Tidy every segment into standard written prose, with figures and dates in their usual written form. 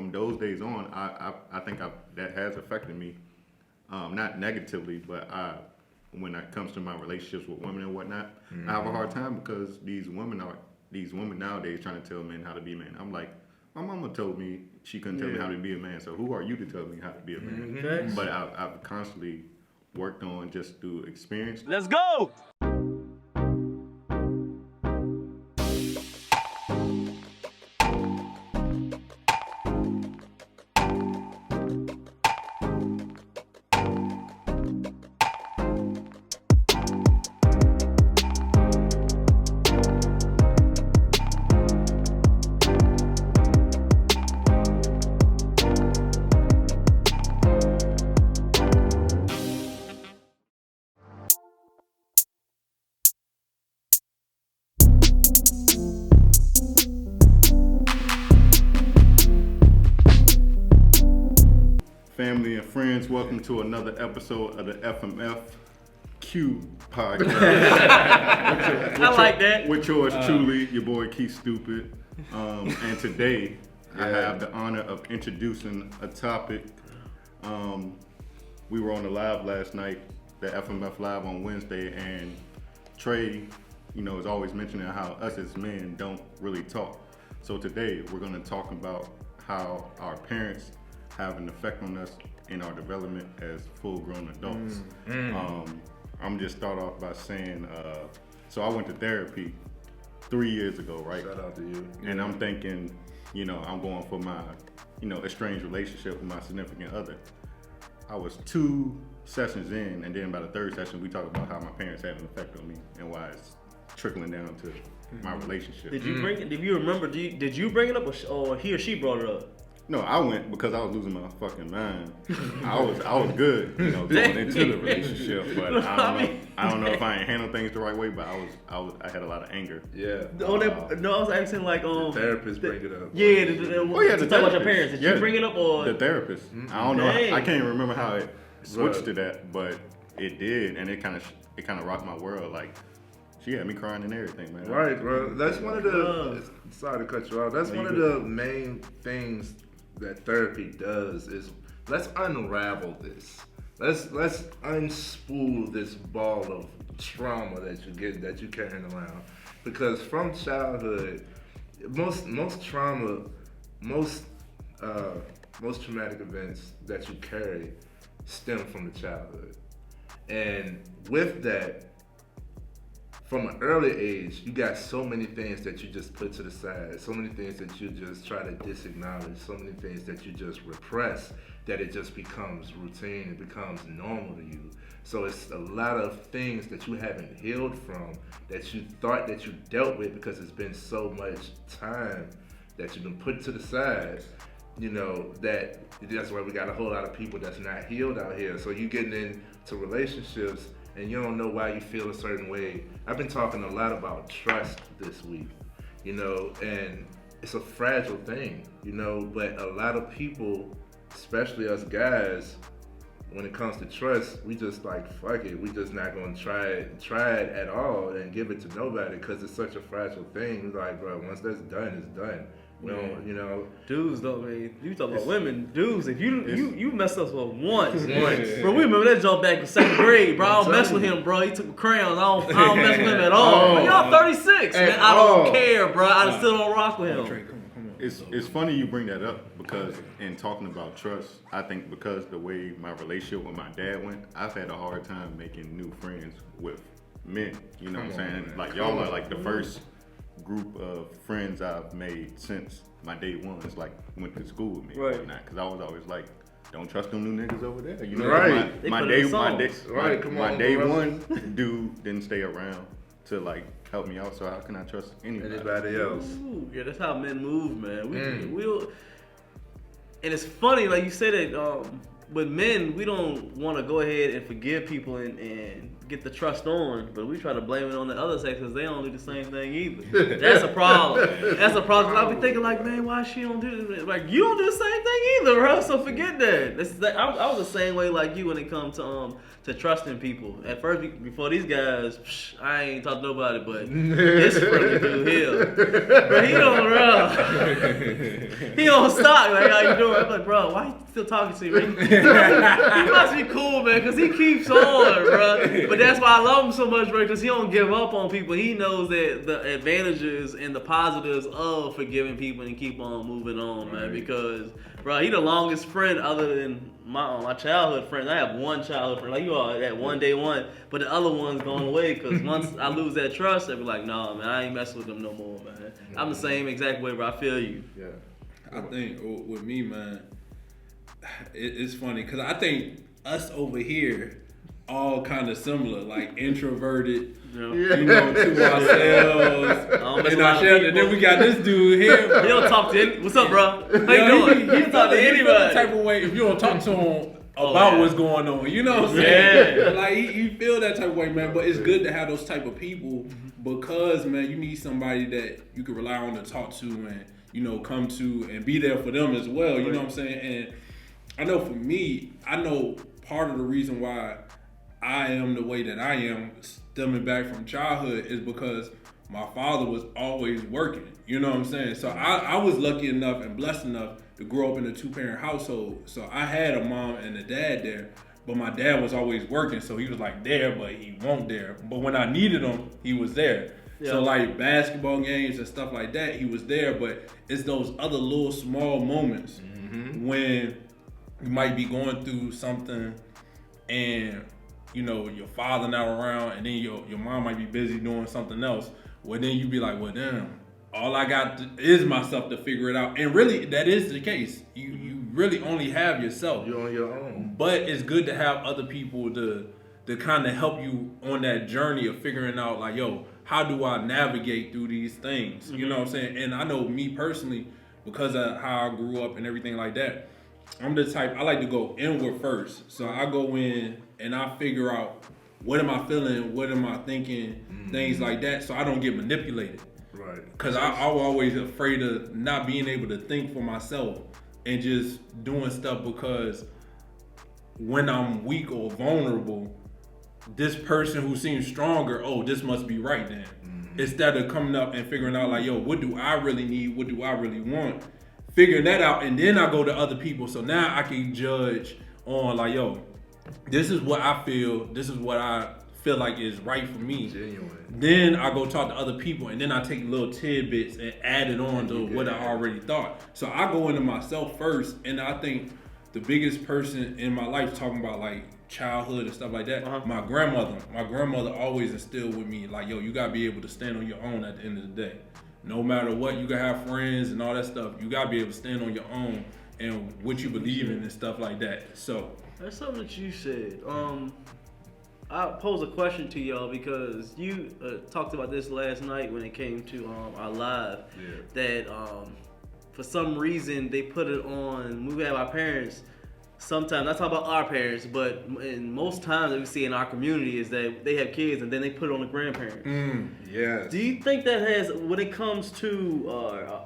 from those days on, I think that has affected me, not negatively, but when it comes to my relationships with women and whatnot, I have a hard time because these women nowadays trying to tell men how to be men. I'm like, my mama told me she couldn't tell me how to be a man, so who are you to tell me how to be a man? But I've constantly worked on just through experience. Let's go! Family and friends, welcome to another episode of the FMF Q podcast. I like that. With yours truly, your boy Keith Stupid. And today, I have the honor of introducing a topic. We were on the live last night, the FMF live on Wednesday, and Trey, is always mentioning how us as men don't really talk. So today, we're going to talk about how our parents have an effect on us in our development as full-grown adults. I'm just start off by saying, so I went to therapy 3 years ago, right? Shout out to you. And I'm thinking, I'm going for my, estranged relationship with my significant other. I was 2 sessions in, and then by the 3rd session, we talked about how my parents had an effect on me and why it's trickling down to my relationship. Did you bring it? Did you remember? Did you bring it up, or he or she brought it up? No, I went because I was losing my fucking mind. I was good, going into the relationship, but I don't know if I ain't handled things the right way, but I had a lot of anger. Yeah. I was asking like the therapist bring it up. Yeah, the talk about your parents. Did you bring it up or the therapist? I don't know. I can't remember how it switched to that, but it did, and it kind of rocked my world. Like, she had me crying and everything, man. Right, bro. That's one of the. Sorry to cut you off. That's one of the main things that therapy does is let's unravel this. Let's unspool this ball of trauma that you're carrying around. Because from childhood, most trauma, most traumatic events that you carry stem from the childhood. And with that, from an early age, you got so many things that you just put to the side, so many things that you just try to disacknowledge, so many things that you just repress, that it just becomes routine, it becomes normal to you. So it's a lot of things that you haven't healed from, that you thought that you dealt with because it's been so much time that you've been put to the side, that's why we got a whole lot of people that's not healed out here. So you getting into relationships and you don't know why you feel a certain way. I've been talking a lot about trust this week, and it's a fragile thing, but a lot of people, especially us guys, when it comes to trust, we just like, fuck it, we just not gonna try it at all and give it to nobody because it's such a fragile thing. Like, bro, once that's done, it's done. Dudes though, man. You talk about women, dudes. If you messed us up once, bro. We remember that jump back in 2nd grade, bro. I don't mess with him, bro. He took crayons. I don't mess with him at all. Man, y'all 36, man. I don't care, bro. I still don't rock with him. Come on. It's funny you bring that up because in talking about trust, I think because the way my relationship with my dad went, I've had a hard time making new friends with men. You know what I'm saying? Man. Like y'all are like the first group of friends I've made since my day ones, like went to school with me and whatnot. Because I was always like, don't trust them new niggas over there. Right. My day one dude didn't stay around to like help me out. So how can I trust anybody else? Ooh, yeah, that's how men move, man. We'll, and it's funny, like you said that with men, we don't want to go ahead and forgive people and get the trust on, but we try to blame it on the other sex because they don't do the same thing either. That's a problem. That's a problem. I be thinking like, man, why she don't do this? Like, you don't do the same thing either, bro. So forget that. I was the same way like you when it comes to trusting people. At first, before these guys, I ain't talk to nobody, but this friendly dude here, bro, he don't run. He don't stop. Like, how you doing? I'm like, bro, why you still talking to me? He must be cool, man, because he keeps on, bro. But that's why I love him so much, bro, because he don't give up on people. He knows that the advantages and the positives of forgiving people and keep on moving on, man, because, bro, he the longest friend other than my childhood friends. I have one childhood friend, like you are, that one day one, but the other one's going away because once I lose that trust, I be like, nah, man, I ain't messing with them no more, man. I'm the same exact way, bro. I feel you. Yeah. I think with me, man, it's funny because I think us over here all kind of similar, like introverted, you know, to ourselves. And then we got this dude here. He don't talk to any. What's up, bro? How you doing? He don't talk to anybody. Type of way if you don't talk to him about what's going on, you know what I'm saying? Yeah. Like you feel that type of way, man. But it's good to have those type of people because, man, you need somebody that you can rely on to talk to and, you know, come to and be there for them as well. You know what I'm saying? And I know for me, I know part of the reason why I am the way that I am, stemming back from childhood, is because my father was always working. You know what I'm saying? So I was lucky enough and blessed enough to grow up in a 2-parent household. So I had a mom and a dad there, but my dad was always working. So he was like there, but he won't there. But when I needed him, he was there. Yeah. So like basketball games and stuff like that, he was there. But it's those other little small moments when you might be going through something and, you know, your father not around, and then your mom might be busy doing something else. Well, then you be like, well, damn, all I got is myself to figure it out. And really, that is the case. You really only have yourself. You're on your own. But it's good to have other people to kind of help you on that journey of figuring out, like, yo, how do I navigate through these things? You know what I'm saying? And I know me personally, because of how I grew up and everything like that, I'm the type, I like to go inward first. So I go in and I figure out what am I feeling, what am I thinking, things like that, so I don't get manipulated. Right. Because I'm always afraid of not being able to think for myself and just doing stuff because when I'm weak or vulnerable, this person who seems stronger, oh, this must be right then. Instead of coming up and figuring out like, yo, what do I really need? What do I really want? Figuring that out, and then I go to other people. So now I can judge on like, yo, this is what I feel. This is what I feel like is right for me. Genuine. Then I go talk to other people, and then I take little tidbits and add it on to what I already thought. So I go into myself first, and I think the biggest person in my life, talking about like childhood and stuff like that, my grandmother. My grandmother always instilled with me like, yo, you gotta be able to stand on your own at the end of the day. No matter what, you can have friends and all that stuff. You gotta be able to stand on your own and what you believe in and stuff like that. So that's something that you said. I'll pose a question to y'all because you talked about this last night when it came to our live. That for some reason they put it on. We have our parents. Sometimes, not talking about our parents, but in most times that we see in our community is that they have kids and then they put it on the grandparents. Yes. Do you think that has, when it comes to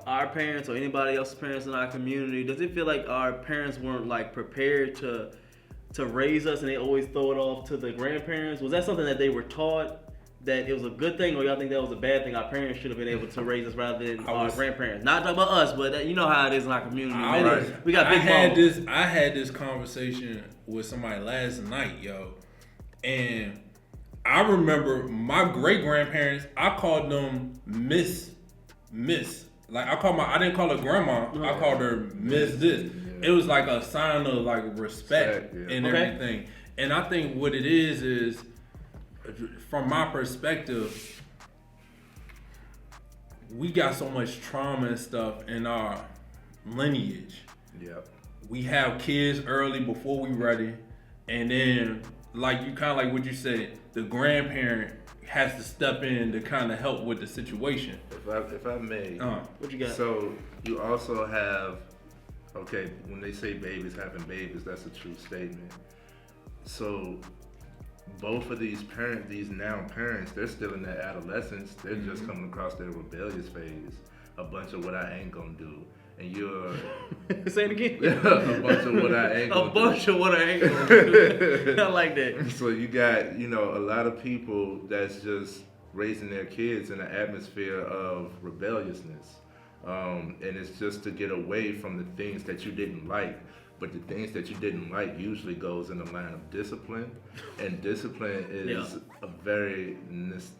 our parents or anybody else's parents in our community, does it feel like our parents weren't like prepared to raise us and they always throw it off to the grandparents? Was that something that they were taught that it was a good thing, or y'all think that was a bad thing? Our parents should have been able to raise us rather than our grandparents. Not talking about us, but you know how it is in our community. Man. We got big mamas. I had this conversation with somebody last night, yo, and I remember my great grandparents. I called them Miss. Like I didn't call her grandma. I called her Miss this. It was like a sign of like respect and everything. And I think what it is from my perspective, we got so much trauma and stuff in our lineage. Yep. We have kids early before we ready, and then like you kind of like what you said, the grandparent has to step in to kind of help with the situation. If I may, what you got? So you also have, when they say babies having babies, that's a true statement. So both of these now parents, they're still in their adolescence. They're just coming across their rebellious phase. A bunch of what I ain't gonna do. And you're say it again. a bunch of what I ain't gonna A bunch of what I ain't gonna do. I like that. So you got, a lot of people that's just raising their kids in an atmosphere of rebelliousness. And it's just to get away from the things that you didn't like. But the things that you didn't like usually goes in the line of discipline. And discipline is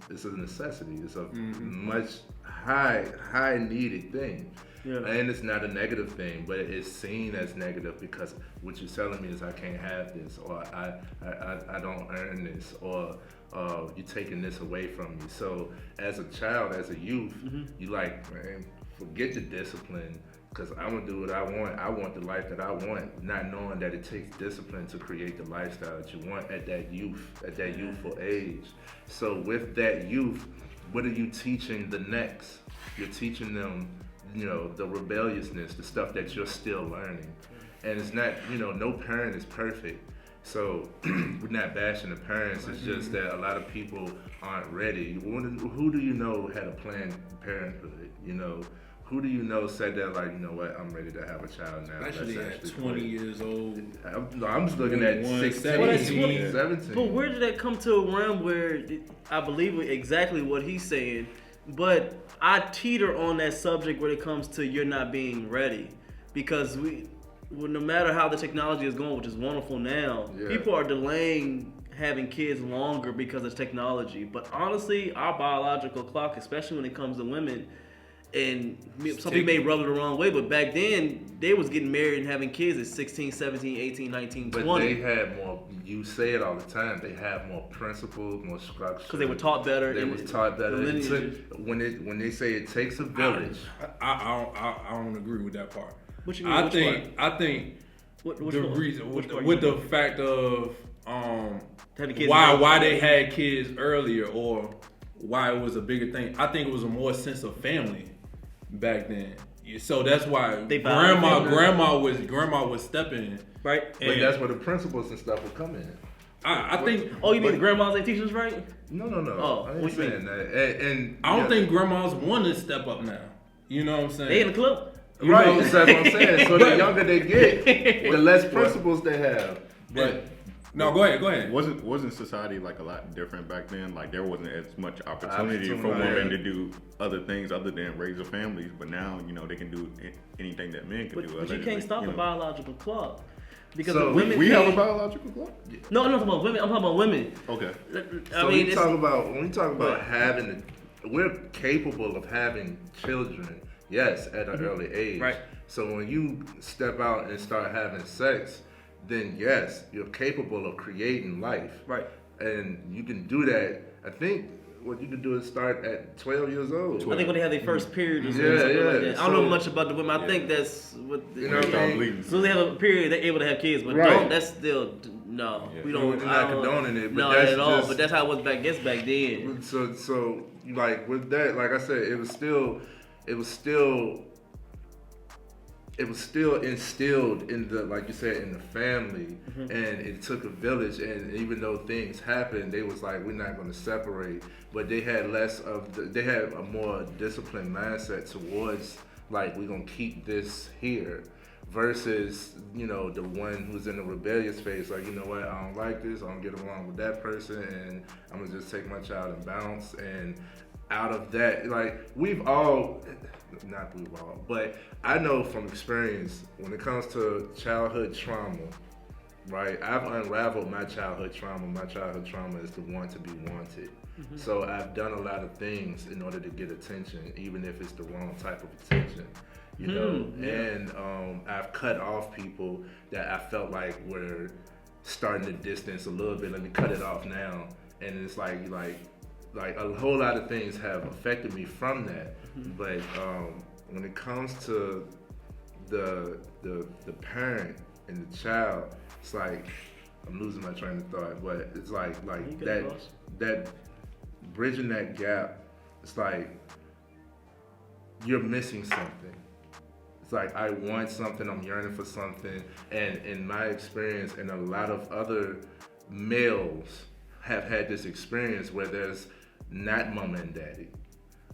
it's a necessity. It's a much high needed thing. Yeah. And it's not a negative thing, but it's seen as negative because what you're telling me is I can't have this, or I don't earn this, or you're taking this away from me. So as a child, as a youth, you like, man, forget the discipline, because I'm gonna do what I want. I want the life that I want, not knowing that it takes discipline to create the lifestyle that you want at that youthful age. So with that youth, what are you teaching the next? You're teaching them, the rebelliousness, the stuff that you're still learning. And it's not, no parent is perfect. So we're not bashing the parents. It's just that a lot of people aren't ready. Who do you know had a planned parenthood? Who do you know said that, like, what, I'm ready to have a child now? Especially at 20 years old. I'm just looking at 16, 17. But where did that come to a realm where I believe exactly what he's saying, but I teeter on that subject when it comes to you're not being ready, because no matter how the technology is going, which is wonderful now, people are delaying having kids longer because of technology. But honestly, our biological clock, especially when it comes to women, and some people may rub it the wrong way, but back then, they was getting married and having kids at 16, 17, 18, 19, 20. But they had more, you say it all the time, they have more principles, more structure. Because they were taught better. They was taught better. When they say it takes a village. I don't agree with that part. What you mean? I think the reason, with the fact of having why they had kids earlier, or why it was a bigger thing, I think it was a more sense of family back then. So that's why grandma was stepping, right? But that's where the principles and stuff would come in. I think. Oh, you mean grandmas ain't teachers, right? No. Oh, I ain't saying that. And I don't think grandmas want to step up now. You know what I'm saying? They in the club. Right, that's what I'm saying. So the younger they get, the less principles they have. But no, go ahead. Wasn't society like a lot different back then? Like there wasn't as much opportunity for women to do other things other than raise a family. But now, they can do anything that men can do. But you can't stop the biological clock. Because so women we have a biological clock? No, I'm not talking about women. I'm talking about women. Okay. When we talk about having, we're capable of having children. Yes, at an early age. Right. So when you step out and start having sex, then yes, you're capable of creating life. Right. And you can do that. I think what you can do is start at 12 years old. I think when they have their first period or something like that. I don't know much about the women. I think that's what so they have a period, they're able to have kids, but that's still no. We don't. We're not condoning it, but no, that's at all. But that's how it was back then. So like with that, like I said, it was still instilled in the, like you said, in the family, and it took a village. And even though things happened, they was like, we're not going to separate. But they had they had a more disciplined mindset towards, like, we're going to keep this here, versus, the one who's in the rebellious phase, like, you know what, I don't like this, I don't get along with that person, and I'm going to just take my child and bounce. And out of that, like, but I know from experience, when it comes to childhood trauma, right, I've unraveled my childhood trauma. My childhood trauma is to want to be wanted. So I've done a lot of things in order to get attention, even if it's the wrong type of attention, and I've cut off people that I felt like were starting to distance a little bit. Let me cut it off now. And it's like a whole lot of things have affected me from that. But when it comes to the parent and the child, it's like, I'm losing my train of thought, but it's like that bridging that gap, it's like you're missing something. It's like, I want something, I'm yearning for something, and in my experience and a lot of other males have had this experience where there's not mama and daddy,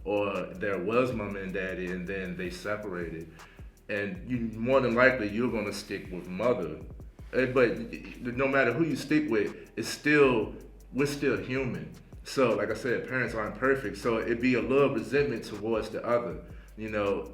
or there was mama and daddy and then they separated, and you more than likely you're gonna stick with mother. But no matter who you stick with, we're still human. So like I said, parents aren't perfect. So it'd be a little resentment towards the other. You know,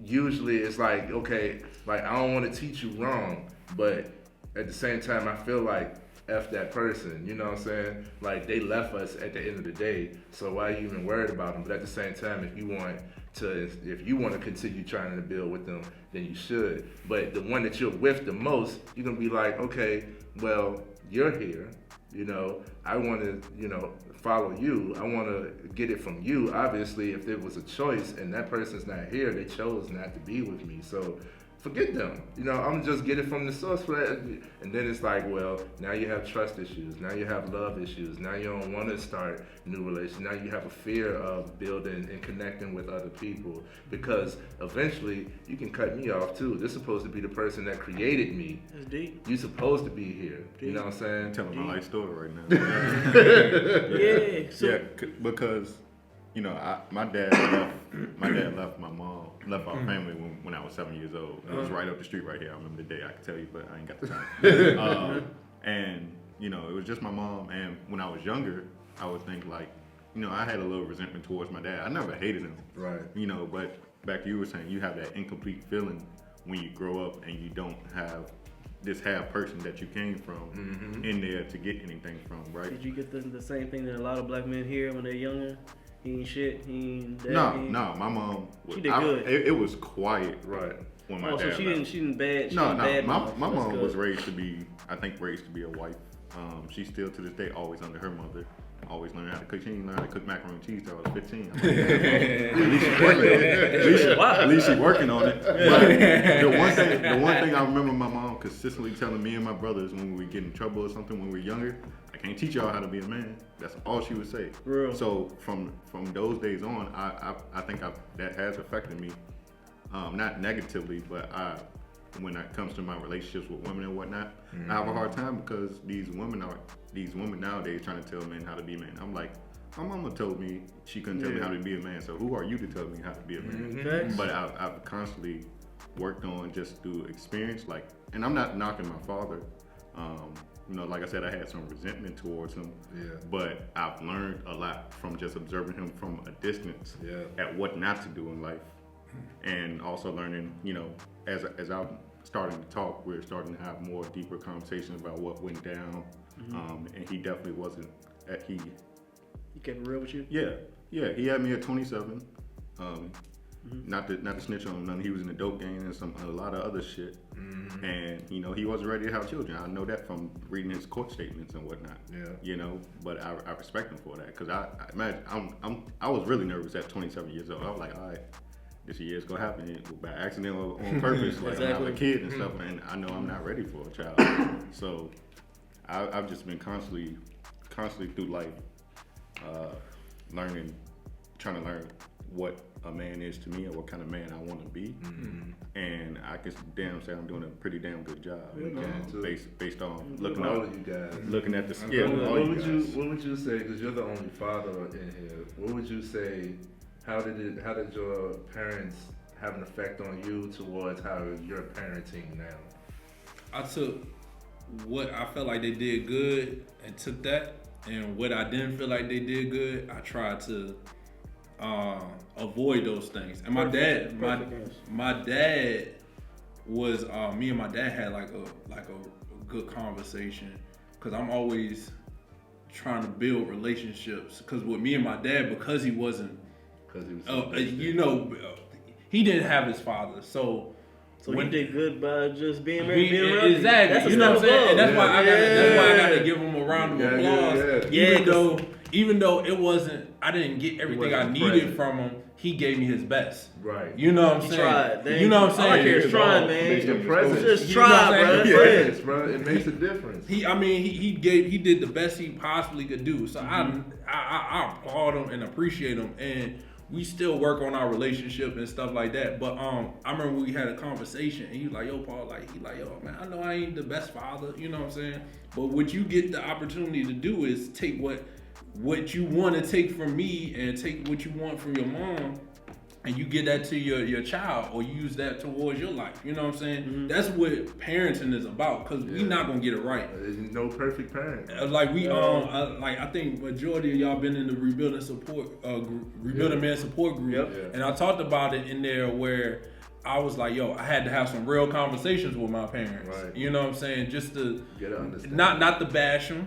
usually it's like, okay, like I don't want to teach you wrong, but at the same time I feel like F that person, you know what I'm saying? Like they left us at the end of the day, so why are you even worried about them? But at the same time, if you want to continue trying to build with them, then you should. But the one that you're with the most, you're gonna be like, okay, well, you're here, you know, I want to, you know, follow you. I want to get it from you. Obviously, if there was a choice and that person's not here, they chose not to be with me. So forget them. You know, I'm just get it from the source for that. And then it's like, well, now you have trust issues. Now you have love issues. Now you don't want to start new relations. Now you have a fear of building and connecting with other people, because eventually you can cut me off too. This is supposed to be the person that created me. That's deep. You're supposed to be here. Deep. You know what I'm saying? I'm telling my life story right now. Yeah. So, Yeah, because you know, my dad left my mom, left our family when I was 7 years old. It was right up the street right here. I remember the day. I could tell you, but I ain't got the time. And you know, it was just my mom. And when I was younger, I would think like, you know, I had a little resentment towards my dad. I never hated him, Right. you know. But back to you were saying, you have that incomplete feeling when you grow up and you don't have this half person that you came from in there to get anything from, right? did you get the same thing that a lot of black men hear when they're younger? He ain't shit. He ain't that. No, my mom. She did good. It was quiet, Right. when my Oh, dad so she left. didn't bad. She No, didn't bad my mom. mom That's was good. raised to be, I think, raised to be a wife. She's still to this day always under her mother. Always learning how to cook. She didn't learn how to cook macaroni and cheese till I was 15. I'm like, at least she's working on it. At least she's working on it. But the one thing I remember my mom consistently telling me and my brothers when we get in trouble or something when we were younger, I can't teach y'all how to be a man. That's all she would say. Real. So from those days on, I think that has affected me, not negatively, but when it comes to my relationships with women and whatnot, I have a hard time because these women nowadays trying to tell men how to be men. I'm like, my mama told me she couldn't tell me how to be a man, so who are you to tell me how to be a man? Facts. But I've constantly worked on just through experience, like, and I'm not knocking my father. You know, like I said, I had some resentment towards him, but I've learned a lot from just observing him from a distance at what not to do in life. And also learning, you know, as I'm starting to talk, we're starting to have more deeper conversations about what went down. And he definitely wasn't He kept it real with you. Yeah, he had me at 27. Not to snitch on him, none. He was in the dope game and a lot of other shit. And you know, he wasn't ready to have children. I know that from reading his court statements and whatnot. You know, but I respect him for that, because I imagine I was really nervous at 27 years old. I was like, all right, this year's gonna happen by accident or on purpose. Like, I have a kid and stuff, and I know I'm not ready for a child. So I've just been constantly through life learning, trying to learn what a man is to me and what kind of man I want to be. And I can damn say I'm doing a pretty damn good job, based on looking all at of you guys. Looking at the What would you say? Because you're the only father in here. What would you say? How did your parents have an effect on you towards how you're parenting now? I took what I felt like they did good and took that, and what I didn't feel like they did good, I tried to avoid those things. And my dad was me and my dad had like a good conversation, because I'm always trying to build relationships. Because with me and my dad, because he was you know, he didn't have his father, so he did good by just being married, being around. Exactly. That's you know what I'm saying? And that's why I got to give him a round of applause. Even though it wasn't, I didn't get everything I needed from him. He gave me his best. Right. You know what I'm saying? Tried. You know what I'm saying? I care is trying, man. Your presence. Just try, bro. It makes a difference. He did the best he possibly could do. So I applaud him and appreciate him. And we still work on our relationship and stuff like that. But I remember we had a conversation and he was like, yo, Paul, like, he like, yo, man, I know I ain't the best father, you know what I'm saying? But what you get the opportunity to do is take what you want to take from me and take what you want from your mom, and you get that to your child, or you use that towards your life. You know what I'm saying? Mm-hmm. That's what parenting is yeah. Because we not gonna get it right. There's no perfect parent. Like we I think majority of y'all been in the rebuilding man support group, yep. And I talked about it in there where I was like, yo, I had to have some real conversations with my parents. Right. You know what I'm saying? Just to get to understand. Not to bash them,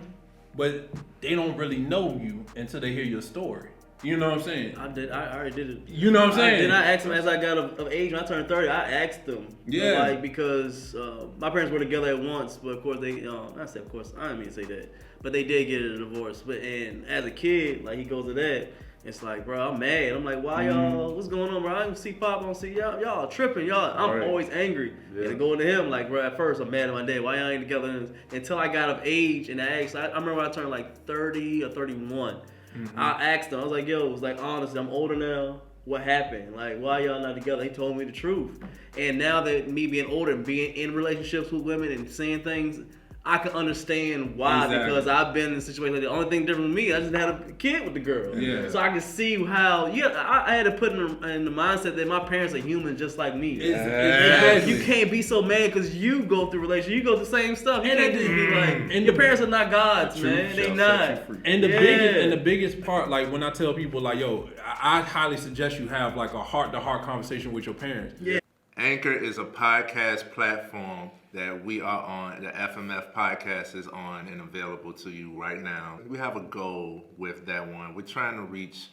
but they don't really know you until they hear your story. You know what I'm saying? I already did it. You know what I'm saying? Then I asked them as I got of age. When I turned 30, I asked them. Yeah. Like, because my parents were together at once, but of course I didn't mean to say that. But they did get a divorce. And as a kid, like, he goes to that. It's like, bro, I'm mad. I'm like, why y'all? What's going on, bro? I don't see Pop. I don't see y'all. Y'all tripping, y'all. I'm always angry. Yeah. And going to him, like, bro, at first I'm mad at my dad. Why y'all ain't together? Until I got of age and I asked. I remember I turned like 30 or 31. Mm-hmm. I asked him. I was like, yo, it was like, honestly, I'm older now. What happened? Like, why y'all not together? He told me the truth. And now that me being older and being in relationships with women and saying things, I can understand why, because I've been in a situation like that. The only thing different with me, I just had a kid with the girl. Yeah. So I can see how, I had to put in the mindset that my parents are human just like me. Exactly. You can't be so mad because you go through relationships, you go through the same stuff. You can't just be like, and your parents are not gods, man. They not. And the biggest part, like when I tell people like, yo, I highly suggest you have like a heart-to-heart conversation with your parents. Yeah. Anchor is a podcast platform that we are on. The FMF podcast is on and available to you right now. We have a goal with that one. We're trying to reach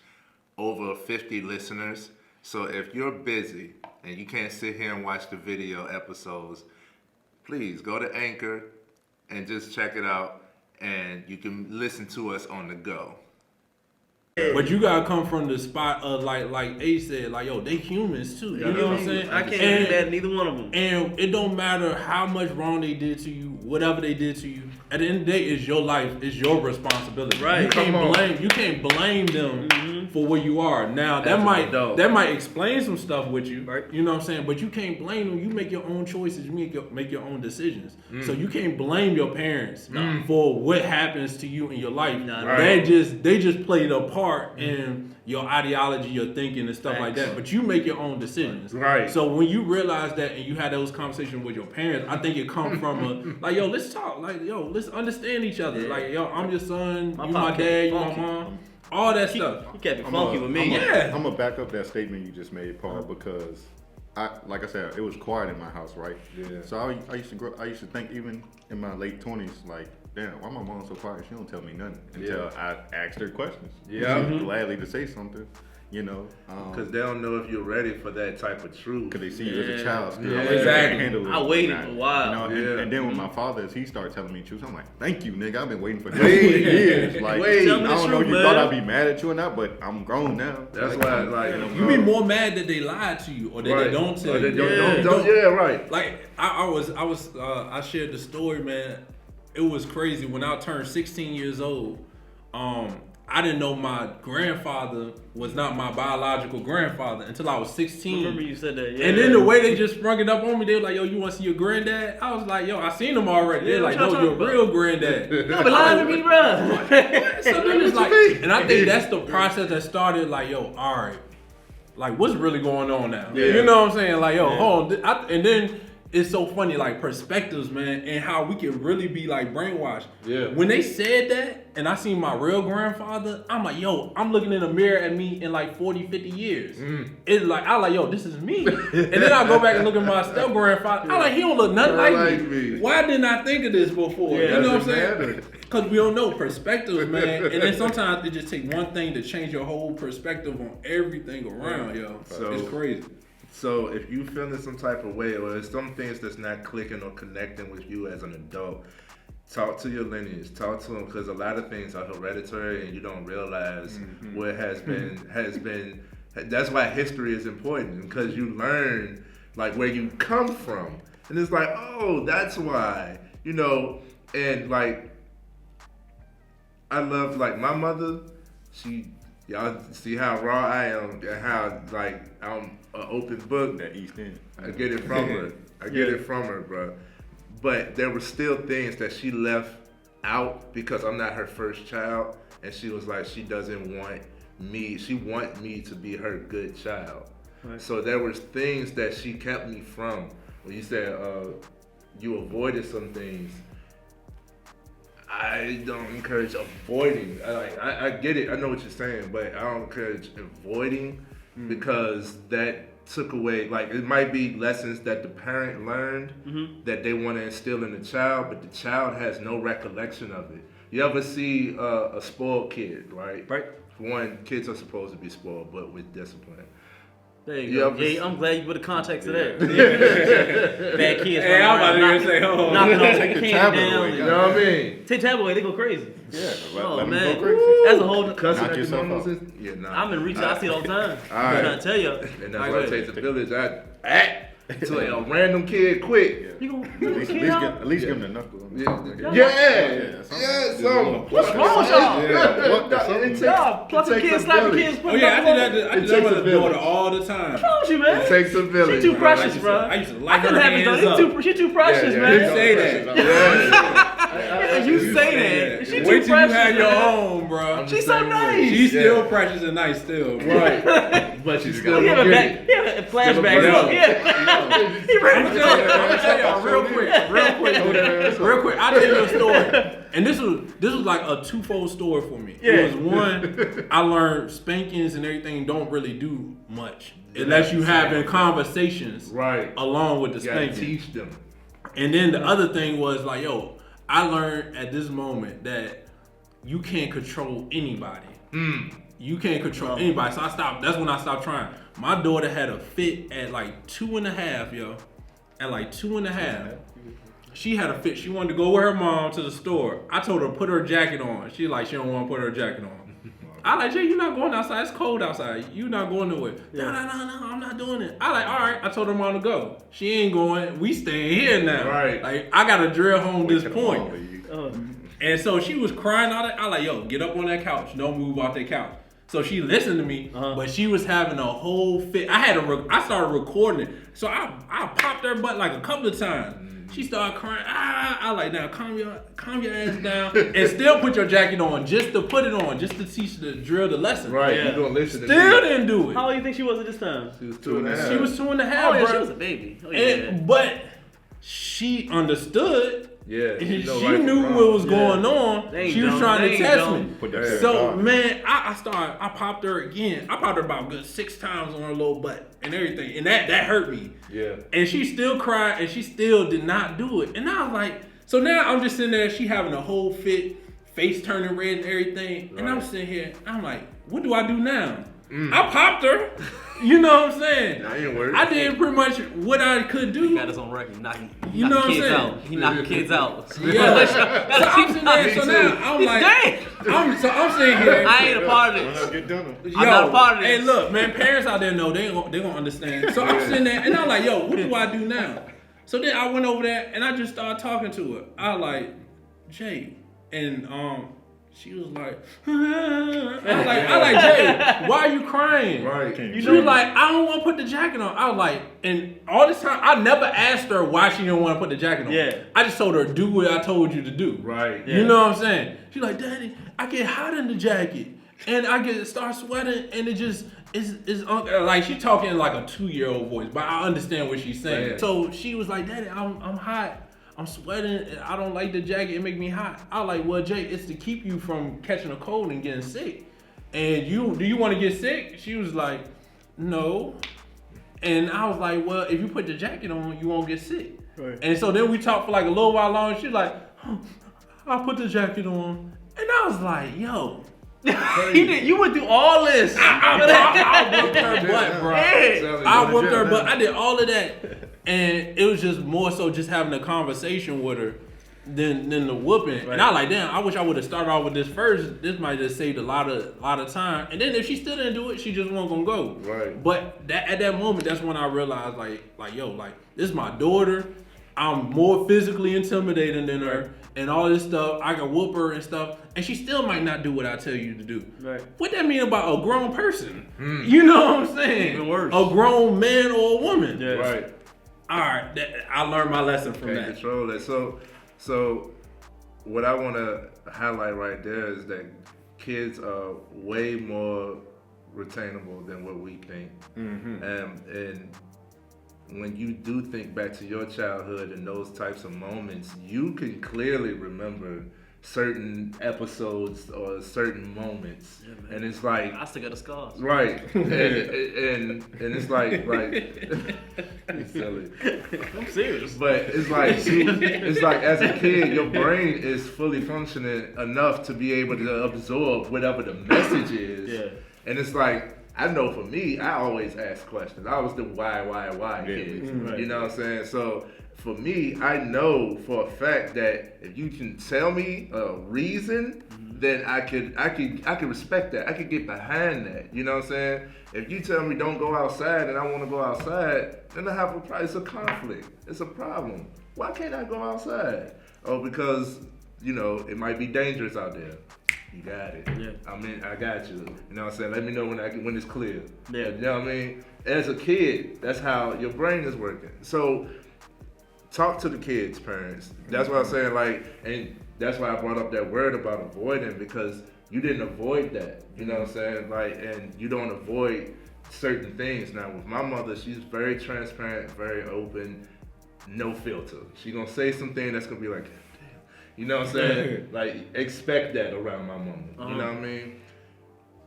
over 50 listeners. So if you're busy and you can't sit here and watch the video episodes, please go to Anchor and just check it out, and you can listen to us on the go. But you gotta come from the spot of like Ace said, like, yo, they humans too. You know what I'm saying? I can't be mad at neither one of them. And it don't matter how much wrong they did to you, whatever they did to you. At the end of the day, it's your life, it's your responsibility. Right. You can't blame them for where you are. Now that might explain some stuff with you. Right. You know what I'm saying? But you can't blame them. You make your own choices. You make your own decisions. So you can't blame your parents for what happens to you in your life. They just played a part in your ideology, your thinking, and stuff like that. But you make your own decisions. Right. So when you realize that and you had those conversations with your parents, I think it comes from a like, yo, let's talk. Like, yo, let's understand each other. Yeah. Like, yo, I'm your son, you my dad, you my mom. All that stuff. You kept it funky with me. I'm gonna back up that statement you just made, Paul, because like I said, it was quiet in my house, right? Yeah. So I used to think even in my late 20s, like, damn, why my mom so quiet? She don't tell me nothing until I asked her questions. Yeah. She's gladly to say something, you know. Because they don't know if you're ready for that type of truth. Because they see you as a child still. Yeah. Exactly. I waited for a while. You know, and then when my father, as he started telling me truth, I'm like, thank you, nigga. I've been waiting for years. Like, I don't know if you thought I'd be mad at you or not, but I'm grown now. That's why, you be more mad that they lied to you or that they don't tell you. Right. Like, I shared the story, man. It was crazy. When I turned 16 years old, I didn't know my grandfather was not my biological grandfather until I was 16. I remember you said that, yeah. And then the way they just sprung it up on me, they were like, yo, you want to see your granddad? I was like, yo, I seen him already. They're like, no, your real granddad. No, but lying to me, bro. So then it's like, and I think that's the process that started like, yo, all right, like, what's really going on now? Yeah. You know what I'm saying? Like, yo, hold on. And then it's so funny, like, perspectives, man, and how we can really be, like, brainwashed. Yeah. When they said that, and I seen my real grandfather, I'm like, yo, I'm looking in the mirror at me in, like, 40, 50 years. It's like, I'm like, yo, this is me. And then I go back and look at my step-grandfather. I'm like, he don't look nothing like me. Why didn't I think of this before? Yeah, you know what I'm saying? Because we don't know perspectives, man. And then sometimes it just takes one thing to change your whole perspective on everything around, yo. So it's crazy. So if you feeling some type of way, or there's some things that's not clicking or connecting with you as an adult, talk to your lineage. Talk to them, because a lot of things are hereditary and you don't realize what has been. That's why history is important, because you learn like where you come from, and it's like, oh, that's why, you know. And like, I love, like, my mother. Y'all see how raw I am and how like I'm an open book. That East End. I get it from her. I get it from her, bro. But there were still things that she left out because I'm not her first child, and she was like, she doesn't want me. She want me to be her good child. Right. So there was things that she kept me from. When you said you avoided some things, I don't encourage avoiding. I get it. I know what you're saying, but I don't encourage avoiding because that took away, like, it might be lessons that the parent learned that they want to instill in the child, but the child has no recollection of it. You ever see a spoiled kid, right? Right. For one, kids are supposed to be spoiled, but with discipline. There you go. Yeah, I'm glad you put the context to that. Bad kids. Hey, I'm about to say, oh, knocking all the cans down. You know what I mean? Take tab away, they go crazy. Yeah, oh let man, them go crazy. That's a whole. Cussing Knock at the yourself mamas out. is, yeah, nah. I'm in retail. I see it all the time. All right. I'm trying to tell you. And that's why it takes a village. To a random kid quick. You gonna At least give him the knuckle. Yeah. So what's wrong with y'all? It Y'all plucking kids, slapping kids. Oh yeah, I did that with a daughter all the time. What's wrong with you, man? It takes a village. She too precious, bro. I used to like her happen hands though. up. She too precious, Yeah, man. You say that. You say that. She too Wait till precious. you have your man. own, bro. She's so nice. She's still precious and nice still. Right. But she's still Yeah, gonna back. get it. Yeah, flashbacks. Yeah. He ready I'm to gonna tell y'all real quick. I tell you a story, and this was like a twofold story for me. Yeah. It was one, I learned spankings and everything don't really do much unless you having conversations Right. along with the You gotta spanking. teach them. And then the other thing was like, yo, I learned at this moment that you can't control anybody. You can't control anybody. So that's when I stopped trying. My daughter had a fit at like 2.5, yo. At like 2.5. She had a fit. She wanted to go with her mom to the store. I told her to put her jacket on. She like, she don't want to put her jacket on. I like, Jay, you're not going outside. It's cold outside. You're not going nowhere. No, I'm not doing it. I like, all right. I told her mom to go. She ain't going. We staying here now. Right. Like, I got to drill home this point. And so she was crying out. I like, yo, get up on that couch. Don't move off that couch. So she listened to me, but she was having a whole fit. I started recording it. So I popped her butt like a couple of times. She started crying. I like, now calm your ass down and still put your jacket on just to put it on, just to teach the drill the lesson. Right. Yeah. You gonna listen to Still me. didn't do it. How old do you think she was at this time? She was 2.5. She was 2.5, Oh, yeah, bro. she was a baby. Oh, yeah. But she understood. Yeah. She know right knew from what wrong. was going on. They She was don't. trying They to test don't. me. Put that So guard. man, I popped her again. I popped her about good 6 times on her little butt and everything, and that hurt me. Yeah. And she still cried, and she still did not do it. And I was like, so now I'm just sitting there. She having a whole fit, face turning red and everything, and I'm sitting here. I'm like, what do I do now? I popped her. You know what I'm saying? I ain't worried. I did pretty much what I could do. He got us on record. Knocking You know what I'm kids saying? out. He knocking kids out. Yeah. So I'm sitting there. So now I'm like, Dang. I'm sitting here. I ain't a part of this. Get done. Yo, I'm not a part of this. Hey, look, man, parents out there know they gonna understand. So I'm sitting there and I'm like, yo, what do I do now? So then I went over there and I just started talking to her. I like, Jay, and she was like, I like, Jay, why are you crying? Right. She was like, I don't want to put the jacket on. I was like, and all this time, I never asked her why she didn't want to put the jacket on. Yeah. I just told her, do what I told you to do. Right. You know what I'm saying? She's like, Daddy, I get hot in the jacket. And I start sweating, and it just is like she talking like a 2-year-old voice, but I understand what she's saying. Right. So she was like, Daddy, I'm hot. I'm sweating. I don't like the jacket. It make me hot. I like, well, Jay, it's to keep you from catching a cold and getting sick. And do you want to get sick? She was like, no. And I was like, well, if you put the jacket on, you won't get sick. Right. And so then we talked for like a little while longer. She's like, I'll put the jacket on. And I was like, yo. You went through all this. I whooped her butt, bro. Hey. I whooped her butt. I did all of that. And it was just more so just having a conversation with her than the whooping. Right. And I like, damn, I wish I would have started off with this first. This might have saved a lot of time. And then if she still didn't do it, she just wasn't gonna go. Right. But at that moment, that's when I realized like, yo, like, this is my daughter. I'm more physically intimidating than her. and all this stuff. I can whoop her and stuff, and she still might not do what I tell you to do. Right. What that mean about a grown person? You know what I'm saying? Even worse. A grown man or a woman. Yes. Right. All right, I learned my lesson from Can't that. control it. So what I want to highlight right there is that kids are way more retainable than what we think. And when you do think back to your childhood and those types of moments, you can clearly remember certain episodes or certain moments. Yeah, and it's like, I still got the scars. right. and it's like it's silly. I'm serious. But it's like as a kid, your brain is fully functioning enough to be able to absorb whatever the message is. Yeah. And it's like, I know for me, I always ask questions. I was the why kid. Right. You know what I'm saying? So for me, I know for a fact that if you can tell me a reason, then I could respect that. I could get behind that. You know what I'm saying? If you tell me don't go outside and I want to go outside, then I have it's a conflict. It's a problem. Why can't I go outside? Oh, because it might be dangerous out there. You got it. Yeah. I got you. You know what I'm saying? Let me know when it's clear. Yeah. You know what I mean? As a kid, that's how your brain is working. So talk to the kids, parents. That's what I'm saying. And that's why I brought up that word about avoiding, because you didn't avoid that. You know what I'm saying? And you don't avoid certain things. Now with my mother, she's very transparent, very open, no filter. She gonna say something that's gonna be like, you know what I'm saying? Expect that around my mama. You know what I mean?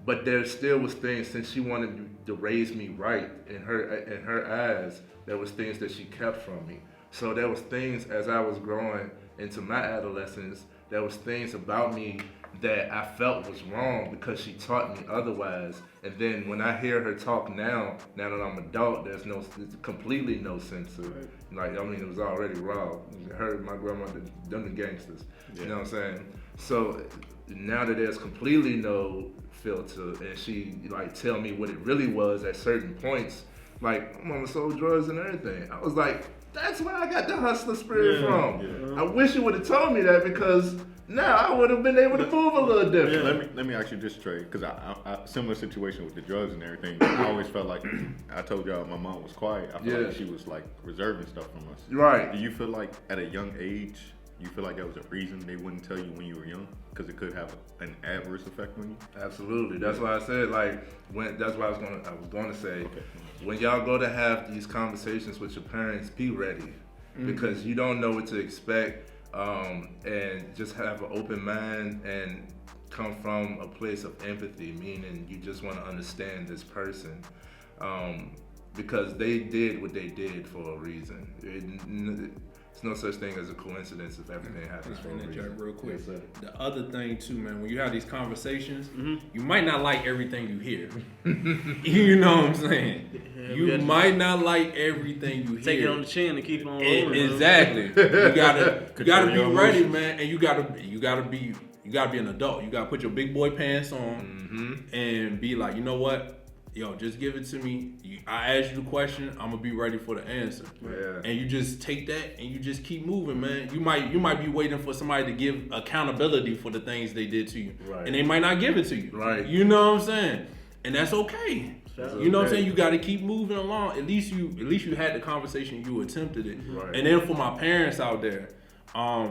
But there still was things, since she wanted to raise me right in her eyes, there was things that she kept from me. So there was things as I was growing into my adolescence, there was things about me that I felt was wrong because she taught me otherwise. And then when I hear her talk now that I'm adult, there's completely no censor. It was already raw. Her, my grandmother, them the gangsters. You know what I'm saying? So now that there's completely no filter, and she tell me what it really was at certain points, mama sold drugs and everything. I was like, that's where I got the hustler spirit from. Yeah. I wish you would have told me that, because now I would have been able to move a little different. Yeah, let me ask you this, Trey, because I similar situation with the drugs and everything. I always felt like, I told y'all my mom was quiet. I felt like she was reserving stuff from us. Right. Do you feel like at a young age, you feel like that was a reason they wouldn't tell you when you were young? Because it could have an adverse effect on you? Absolutely. That's why I said, that's what I was going to say. Okay. When y'all go to have these conversations with your parents, be ready, because you don't know what to expect, and just have an open mind and come from a place of empathy, meaning you just want to understand this person, because they did what they did for a reason. It's no such thing as a coincidence if everything happens for a reason. Real quick. Yes, the other thing too, man, when you have these conversations, you might not like everything you hear. You know what I'm saying? Yeah, you might not like everything you hear. Take it on the chin and keep on rolling. Exactly. You gotta be ready, man, and you gotta be an adult. You gotta put your big boy pants on and be like, you know what? Yo, just give it to me. I asked you the question, I'm gonna be ready for the answer. Yeah. And you just take that and you just keep moving, man. You might be waiting for somebody to give accountability for the things they did to you. Right. And they might not give it to you. Right. You know what I'm saying? And that's okay. You know what I'm saying? You gotta keep moving along. At least you had the conversation, you attempted it. Right. And then for my parents out there, I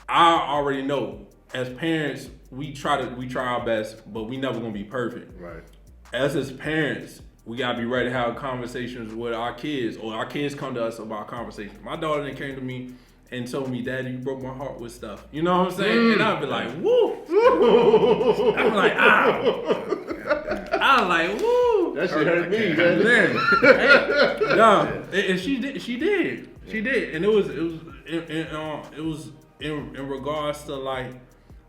already know as parents, we try our best, but we never gonna be perfect. Right. As his parents, we gotta be ready to have conversations with our kids, or our kids come to us about conversations. My daughter then came to me and told me, "Daddy, you broke my heart with stuff." You know what I'm saying? And I'd be like, "Woo!" I'm like, "Ow!" I'm like, "Woo!" That shit hurt me, man. And she did, and it was in regards to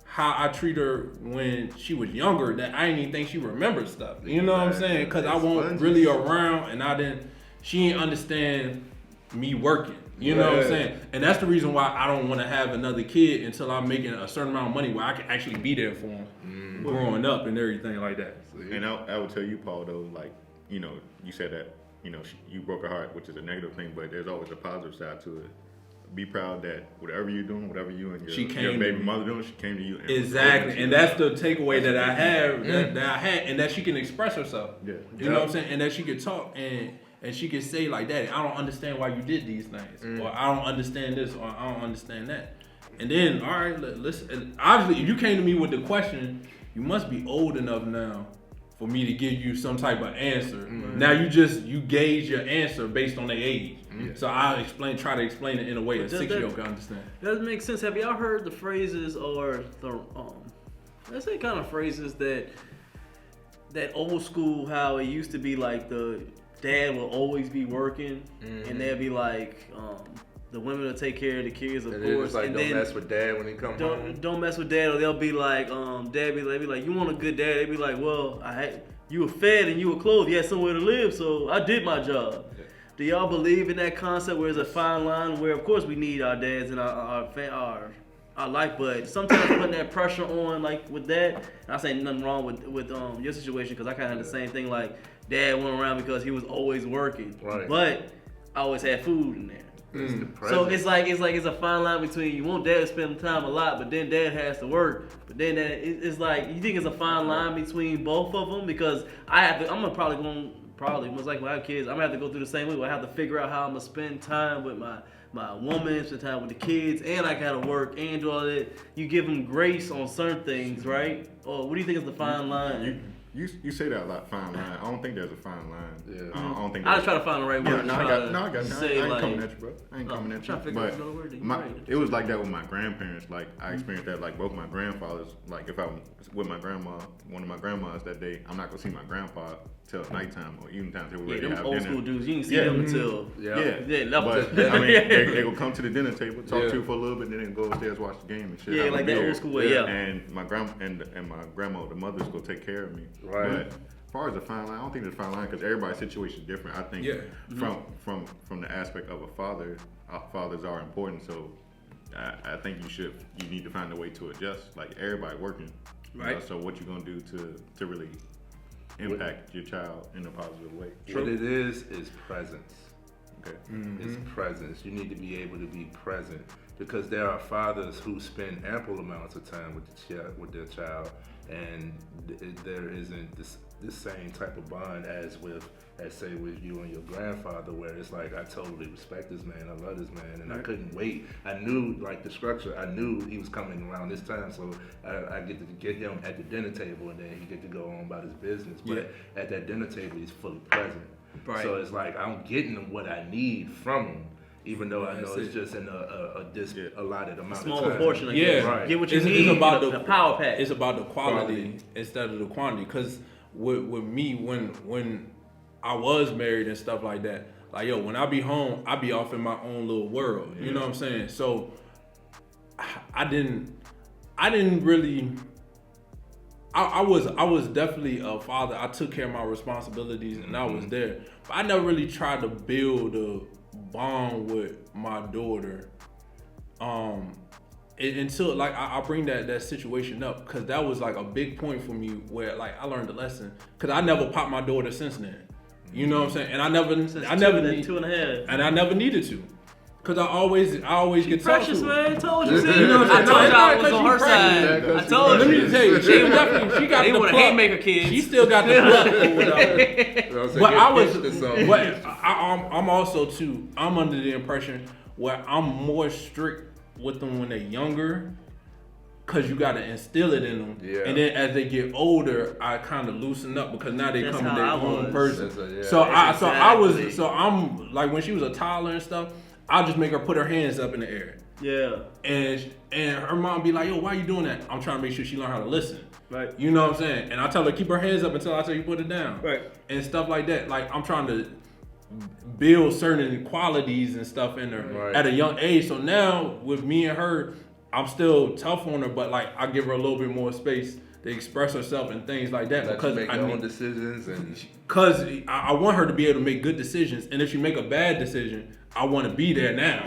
how I treat her when she was younger, that I didn't even think she remembered stuff. You know what I'm saying? Because I wasn't really around, and she didn't understand me working. You know what I'm saying? And that's the reason why I don't want to have another kid until I'm making a certain amount of money where I can actually be there for him growing up and everything like that. And I would tell you, Paul, though, you said that, you broke her heart, which is a negative thing, but there's always a positive side to it. be proud that whatever you're doing, whatever you and She your came baby to me. mother doing, she came to you. And Exactly, and that's the takeaway that I have, Yeah. that I had, and that she can express herself. Yeah. You know what I'm saying? And that she can talk and she can say like, "Daddy, I don't understand why you did these things, or I don't understand this, or I don't understand that." And then, all right, listen. Obviously, if you came to me with the question, you must be old enough now for me to give you some type of answer. Now you gauge your answer based on their age. So I try to explain it in a way a 6-year-old can understand. Doesn't make sense. Have y'all heard the phrases or the let's say kind of phrases that old school, how it used to be like the dad will always be working, and they'll be like the women will take care of the kids, of course. It's like, and don't then mess with dad when he come home. don't mess with dad, or they'll be like dad be like, you want a good dad? They be like, well, you were fed and you were clothed, you had somewhere to live, so I did my job. Do y'all believe in that concept where there's a fine line where, of course, we need our dads in our life, but sometimes putting that pressure on, like with that, and I say nothing wrong with your situation, because I kind of had the same thing. Like, dad went around because he was always working, Right. but I always had food in there. So it's a fine line between you want dad to spend time a lot, but then dad has to work. But then it's like, you think it's a fine line between both of them? Because I'm gonna probably most likely when I have kids, I'm gonna have to go through the same way where I have to figure out how I'm gonna spend time with my woman, spend time with the kids, and I gotta work and do all that. You give them grace on certain things, right? Or what do you think is the fine line? You say that a lot, fine line. I don't think there's a fine line. Yeah. I don't think. I just try to find the right word. I got you. Say, I ain't like, coming at you, bro. I ain't coming at trying you. to figure out But another word that you right. it was like that with my grandparents. Like, I experienced that. Like, both my grandfathers. Like, if I was with my grandma, one of my grandmas that day, I'm not gonna see my grandpa till nighttime or evening time till we're ready to them have old dinner. school dudes, you didn't see them until But I mean, they will come to the dinner table, talk to you for a little bit, then they go upstairs, watch the game and shit. Yeah, have a like that beer. old school way. Yeah. And my grandma, the mother's gonna take care of me. Right. But as far as the fine line, I don't think there's a fine line because everybody's situation is different. I think from the aspect of a father, fathers are important. So I think you need to find a way to adjust. Like, everybody working, right? You know, so what you gonna do to really impact your child in a positive way? What it is presence. Okay. It's presence. You need to be able to be present, because there are fathers who spend ample amounts of time with their child, and there isn't this same type of bond as say with you and your grandfather, where it's like, I totally respect this man, I love this man, and I couldn't wait. I knew, like, the structure. I knew he was coming around this time, so I get to get him at the dinner table, and then he get to go on about his business. But at that dinner table, he's fully present. Right. So it's like, I'm getting what I need from him, even though I know it's just in a allotted amount of time. Smaller portion. Right. Get what you need. It's about the power pack. It's about the quality instead of the quantity. Because with me, when I was married and stuff like that, like, yo, when I be home, I be off in my own little world. You know what I'm saying? So I didn't really. I was definitely a father. I took care of my responsibilities and I was there. But I never really tried to build a bond with my daughter. Until, like, I bring that situation up because that was like a big point for me where, like, I learned a lesson, because I never popped my daughter since then. You know what I'm saying? And I never 2.5, and I never needed to. Cause I always get precious, talked to. man. Told you, see. You know what I'm I saying? told you I Not was on her side. I told Let you. me tell you, she got They the want pluck. haymaker kids. She still got the pluck or whatever. But I'm also too. I'm under the impression where I'm more strict with them when they're younger, cause you gotta instill it in them. Yeah. And then as they get older, I kind of loosen up because now they come their own person. So I'm like, when she was a toddler and stuff, I'll just make her put her hands up in the air. Yeah. And her mom be like, yo, why are you doing that? I'm trying to make sure she learn how to listen. Right. You know what I'm saying? And I tell her, keep her hands up until I tell you put it down. Right. And stuff like that. Like, I'm trying to build certain qualities and stuff in her at a young age. So now with me and her, I'm still tough on her, but, like, I give her a little bit more space to express herself and things like that. Because make her own decisions. Because I want her to be able to make good decisions. And if she make a bad decision, I want to be there now.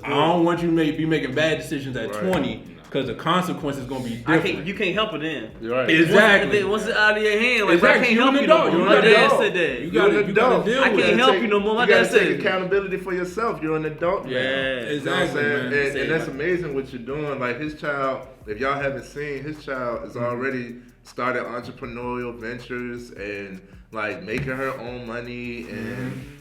I don't want you to be making bad decisions at 20 because the consequence is gonna be I different. can't. You can't help it then. You're right. Exactly. Once it's out of your hand, like Exactly. I can't You're help an you no adult. more. You're My an dad adult. said that. You You're an gotta adult. deal I with can't it. help you no more. My You gotta dad said take it. accountability for yourself. You're an adult now. Yeah. You know what I'm Exactly, saying? man. And that's amazing what you're doing. Like his child, if y'all haven't seen, his child has already started entrepreneurial ventures and like making her own money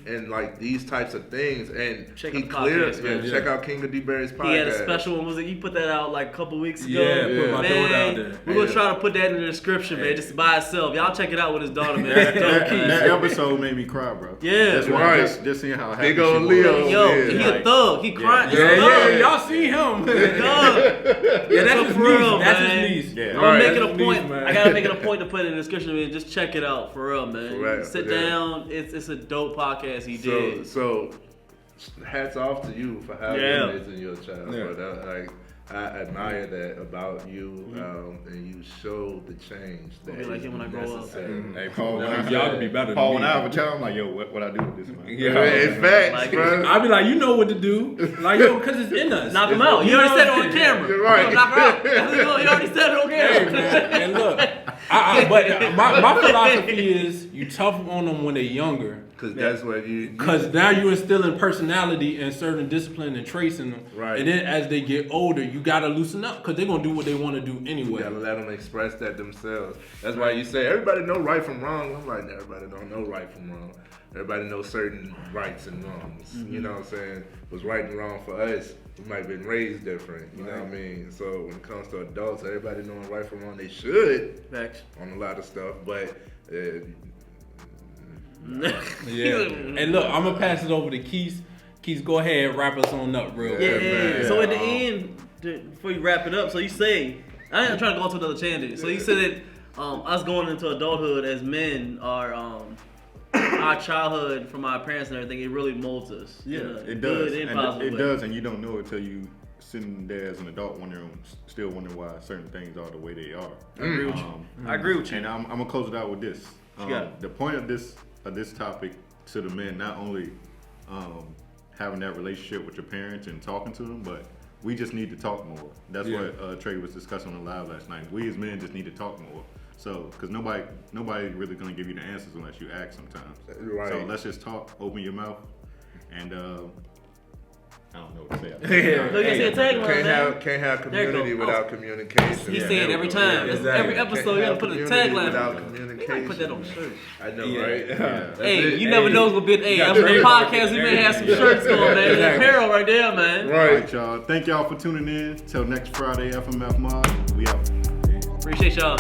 and like these types of things. And Check he out the cleared, podcast, man. check out King of DeBerry's podcast. He had a special one. Was it? You put that out like a couple weeks ago. Yeah, put my daughter out Man, there. we're gonna try to put that in the description, man, just by itself. Y'all check it out with his daughter, man. It's dope, That kid. episode made me cry, bro. Yeah. That's why Right. just seeing how happy Big she old was. Leo. Yo, Yeah. he a thug. He crying. Yeah. He's a thug. Yeah, y'all see him. Thug. Yeah, that's So his for real, niece. That's man. his niece. Yeah. I'm Right. making a That's point. niece, man. I gotta make it a point to put it in the description, man. Just check it out for real, man. Right. Sit Yeah. down. It's a dope podcast he So, did. so hats off to you for having Yeah. raising your child. Yeah. Bro. Like I admire that about you, and you show the change that I'll be like is him when I grow up. necessary. Hey, Paul, when I- Y'all could be better than Paul, me. when I have a child, I'm like, yo, what I do with this, man? Yeah. In fact, Like- bro. I be like, you know what to do. Like, yo, because it's in us. Knock him out. You already said it on camera. You're right. Knock her out. You already said it on Hey, camera. man. And look, but my philosophy is you tough on them when they're younger. Because that's what you. Because now you're instilling personality and certain discipline and traits in them. Right. And then as they get older, you got to loosen up because they're going to do what they want to do You anyway. gotta let them express that themselves. That's why you say everybody know right from wrong. I'm like, everybody don't know right from wrong. Everybody knows certain rights and wrongs. You know what I'm saying? What's right and wrong for us, we might have been raised different. You know what I mean? So when it comes to adults, everybody knowing right from wrong, they should Facts. on a lot of stuff. But Yeah. And look, I'm going to pass it over to Keith. Keith, go ahead and wrap us on up real Yeah, quick. man. So at the end, before you wrap it up, so you say, I ain't trying to go into another tangent. So you said that us going into adulthood as men are our childhood from our parents and everything. It really molds us. Yeah, in a it good does. and And positive it way. does, and you don't know it till you sitting there as an adult still wondering why certain things are the way they are. I agree with you. I agree with you. And I'm gonna close it out with this. You got it. The point of this topic to the men, not only having that relationship with your parents and talking to them, but we just need to talk more. That's what Trey was discussing on the live last night. We as men just need to talk more. So, because nobody really gonna give you the answers unless you ask sometimes. Right. So let's just talk, open your mouth, and I don't know what to say. Look, you said tagline, man. can't have There you go. community without communication. He Yeah, say it there we every go. time. Yeah, It's exactly. every episode, you gotta put a Community tagline. without You might communication. put that on the shirt. I know, Yeah. right? Yeah. Hey, you never know what's gonna be. Hey, after the podcast, we may have some shirts going, man. Exactly. Apparel right there, man. All right, y'all. Thank y'all for tuning in. Till next Friday, FMF Mod. We out. Appreciate y'all.